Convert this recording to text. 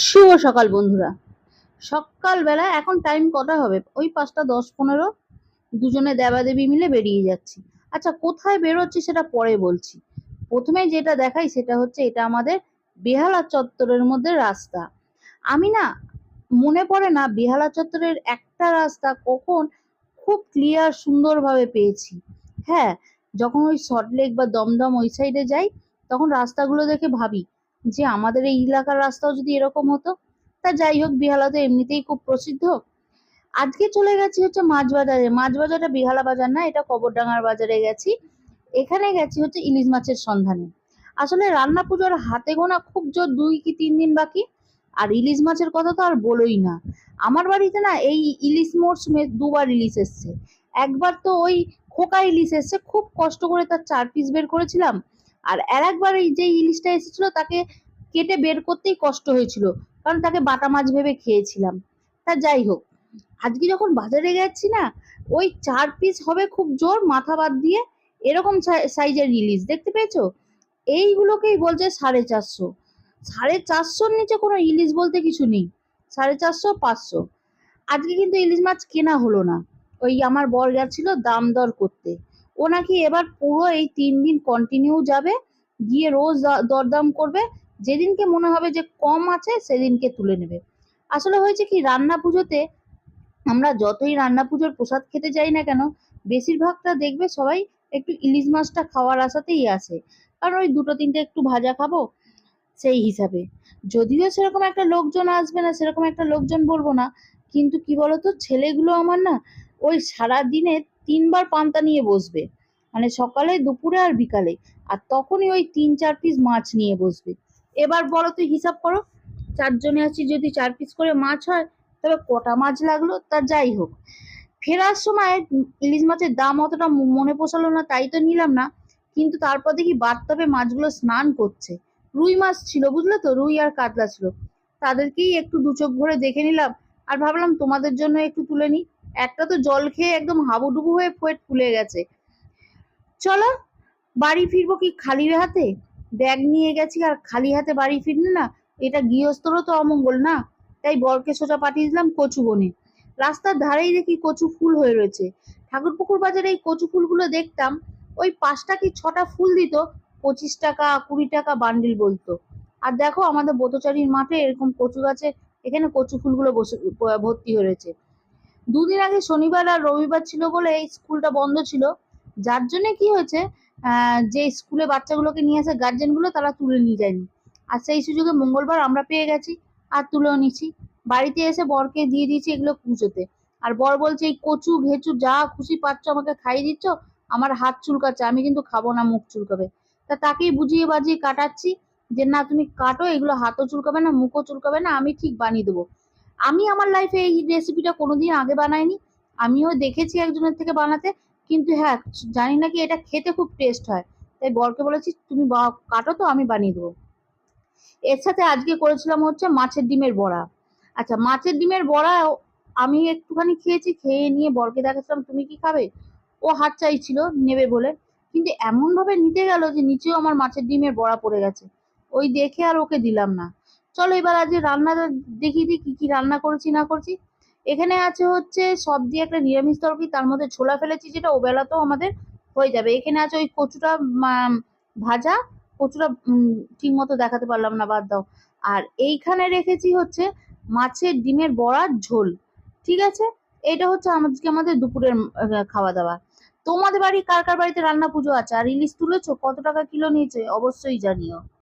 শুভ সকাল বন্ধুরা। সকালবেলা এখন টাইম কটা হবে? ওই 5টা 10-15। দুজনে দেবাদেবী মিলে বেরিয়ে যাচ্ছি। আচ্ছা, কোথায় বেরোচ্ছি সেটা পরে বলছি। প্রথমে যেটা দেখাই সেটা হচ্ছে এটা আমাদের বেহালা চত্বরের মধ্যে রাস্তা। আমি না, মনে পড়ে না বেহালা চত্বরের একটা রাস্তা কখন খুব ক্লিয়ার সুন্দরভাবে পেয়েছি। হ্যাঁ, যখন ওই সল্টলেক বা দমদম ওই সাইডে যাই তখন রাস্তাগুলো দেখে ভাবি যে আমাদের এই এলাকার রাস্তাও যদি এরকম হতো। তা যাই হোক, বেহালা তো এমনিতেই খুব প্রসিদ্ধ। আজকে চলে গেছি হচ্ছে মাছ বাজারে। মাছ বাজারটা বেহালা বাজার না, এটা কবরডাঙ্গার বাজারে গেছি। এখানে গেছি হচ্ছে ইলিশ মাছের সন্ধানে। আসলে রান্না পুজোর হাতে গোনা খুব জোর 2 কি 3 দিন বাকি। আর ইলিশ মাছের কথা তো আর বলোই না। আমার বাড়িতে না এই ইলিশ মরশুমে দুবার ইলিশ এসছে। একবার তো ওই খোকা ইলিশ এসছে, খুব কষ্ট করে তার 4 পিস বের করেছিলাম। আর একবার এই যে ইলিশটা এসেছিল তাকে কেটে বের করতেই কষ্ট হয়েছিল, কারণ তাকে বাটা মাছ ভেবে খেয়েছিলাম। তা যাই হোক, আজকে যখন বাজারে গেছি না, ওই 4 পিস হবে খুব জোর মাথা বাদ দিয়ে, এরকম সাইজের ইলিশ দেখতে পেয়েছো? এইগুলোকেই বলছে 450। 450-র নিচে কোনো ইলিশ বলতে কিছু নেই। 450-500। আজকে কিন্তু ইলিশ মাছ কেনা হলো না। ওই আমার বর গেছিল দাম দর করতে। ও নাকি এবার পুরো এই 3 দিন কন্টিনিউ যাবে, গিয়ে রোজ দরদাম করবে। যেদিনকে মনে হবে যে কম আছে সেদিনকে তুলে নেবে। আসলে হয়েছে কি, রান্না পুজোতে আমরা যতই রান্না পুজোর প্রসাদ খেতে যাই না কেন, বেশিরভাগটা দেখবে সবাই একটু ইলিশ মাছটা খাওয়ার আশাতেই আসে। কারণ ওই 2-3টে একটু ভাজা খাবো সেই হিসাবে। যদিও সেরকম একটা লোকজন আসবে না, সেরকম একটা লোকজন বলবো না, কিন্তু কি বলতো, ছেলেগুলো আমার না ওই সারাদিনে 3বার পান্তা নিয়ে বসবে। মানে সকালে, দুপুরে আর বিকালে। আর তখনই ওই 3-4 পিস মাছ নিয়ে বসবে। এবার বলো তুই হিসাব করো, 4 জনে আছি, যদি 4 পিস করে মাছ হয় তবে কটা মাছ লাগলো। তা যাই হোক, ফেরার সময় ইলিশ মাছের দাম অতটা মনে পোষালো না, তাই তো নিলাম না। কিন্তু তারপর দেখি বাথটবে মাছগুলো স্নান করছে। রুই মাছ ছিল, বুঝলে তো, রুই আর কাতলা ছিল। তাদেরকেই একটু দু চোখ ভরে দেখে নিলাম। আর ভাবলাম তোমাদের জন্য একটু তুলে নিই। একটা তো জল খেয়ে একদম হাবুডুবু হয়ে পেট ফুলে গেছে। চলো, বাড়ি ফিরবো কি খালি হাতে? ব্যাগ নিয়ে গেছি আর খালি হাতে বাড়ি ফিরলে না, এটা গৃহস্থরও তো অমঙ্গল না। তাই বরকে সোজা পাঠিয়ে দিলাম কচু বনে। রাস্তার ধারেই দেখি কচু ফুল হয়ে রয়েছে। ঠাকুরপুকুর বাজারে এই কচু ফুলগুলো দেখতাম ওই 5টা কি 6টা ফুল দিত 25 টাকা 20 টাকা বান্ডিল বলতো। আর দেখো আমাদের বোতচারীর মাঠে এরকম কচু গাছে এখানে কচু ফুলগুলো বসে ভর্তি হয়ে রয়েছে। দুদিন আগে শনিবার আর রবিবার ছিল বলে এই স্কুলটা বন্ধ ছিল। যার জন্য কি হয়েছে, যে স্কুলে বাচ্চাগুলোকে নিয়ে আসে গার্জেন গুলো, তারা তুলে নিয়ে যায়নি। আর সেই সুযোগে মঙ্গলবার আমরা পেয়ে গেছি, আর তুলেও নিছি। বাড়িতে এসে বরকে দিয়ে দিয়েছি এগুলো কুচোতে। আর বর বলছে এই কচু ঘেচু যা খুশি পাচ্ছ আমাকে খাইয়ে দিচ্ছ, আমার হাত চুলকাচ্ছে, আমি কিন্তু খাবো না, মুখ চুলকাবে। তা তাকেই বুঝিয়ে বাজিয়ে কাটাচ্ছি যে না তুমি কাটো, এগুলো হাতও চুলকাবে না, মুখও চুলকাবে না, আমি ঠিক বানিয়ে দেবো। আমি আমার লাইফে এই রেসিপিটা কোনোদিন আগে বানাইনি। আমিও দেখেছি একজনের থেকে বানাতে, কিন্তু হ্যাঁ, জানি না কি এটা খেতে খুব টেস্ট হয়। তাই বরকে বলেছি তুমি কাটো তো, আমি বানিয়ে দেবো। এর সাথে আজকে করেছিলাম হচ্ছে মাছের ডিমের বড়া। আচ্ছা, মাছের ডিমের বড়া আমি একটুখানি খেয়েছি, খেয়ে নিয়ে বরকে দেখাচ্ছিলাম তুমি কি খাবে। ও হাত চাইছিল নেবে বলে, কিন্তু এমন ভাবে নিতে গেল যে নিচেও আমার মাছের ডিমের বড়া পড়ে গেছে। ওই দেখে আর ওকে দিলাম না। চলো এবার আজকে রান্নাটা দেখিয়ে দিই কি কি রান্না করেছি না করছি। এখানে আছে হচ্ছে সব দিয়ে একটা নিরামিষ তরকারি, তার মধ্যে ছোলা ফেলেছি, যেটা ওবেলাতেও আমাদের হয়ে যাবে। এখানে আছে ওই কচুটা ভাজা। কচুটা ঠিক মতো দেখাতে পারলাম না, বাদ দাও। আর এইখানে রেখেছি হচ্ছে মাছের ডিমের বড়ার ঝোল। ঠিক আছে, এটা হচ্ছে আমাদের দুপুরের খাওয়া দাওয়া। তোমাদের বাড়ি কার কার বাড়িতে রান্না পুজো আছে, আর ইলিশ তুলেছো, কত টাকা কিলো নিয়েছে অবশ্যই জানিও।